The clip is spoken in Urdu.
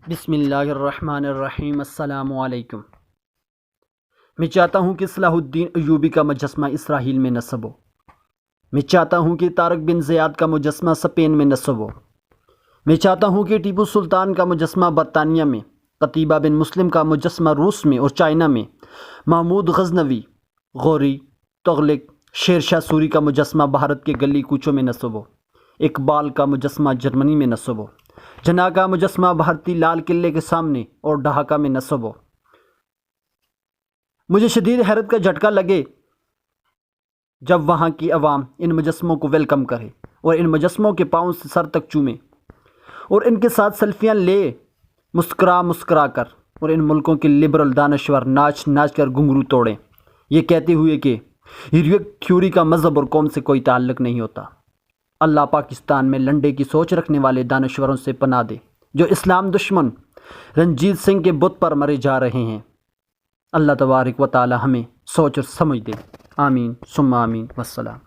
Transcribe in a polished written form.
بسم اللہ الرحمن الرحیم۔ السلام علیکم۔ میں چاہتا ہوں کہ صلاح الدین ایوبی کا مجسمہ اسرائیل میں نصب ہو۔ میں چاہتا ہوں کہ طارق بن زیاد کا مجسمہ اسپین میں نصب ہو۔ میں چاہتا ہوں کہ ٹیپو سلطان کا مجسمہ برطانیہ میں، قتیبہ بن مسلم کا مجسمہ روس میں اور چائنا میں، محمود غزنوی، غوری، تغلق، شیر شاہ سوری کا مجسمہ بھارت کے گلی کوچوں میں نصب ہو۔ اقبال کا مجسمہ جرمنی میں نصب ہو۔ جناح کا مجسمہ بھارتی لال قلعے کے سامنے اور ڈھاکہ میں نصب ہو۔ مجھے شدید حیرت کا جھٹکا لگے جب وہاں کی عوام ان مجسموں کو ویلکم کرے اور ان مجسموں کے پاؤں سے سر تک چومے اور ان کے ساتھ سیلفیاں لے، مسکرا کر، اور ان ملکوں کے لبرل دانشور ناچ کر گھنگرو توڑیں، یہ کہتے ہوئے کہ ہیریک تھیوری کا مذہب اور قوم سے کوئی تعلق نہیں ہوتا۔ اللہ پاکستان میں لنڈے کی سوچ رکھنے والے دانشوروں سے پناہ دے جو اسلام دشمن رنجیت سنگھ کے بت پر مرے جا رہے ہیں۔ اللہ تبارک و تعالی ہمیں سوچ اور سمجھ دے۔ آمین ثم آمین والسلام۔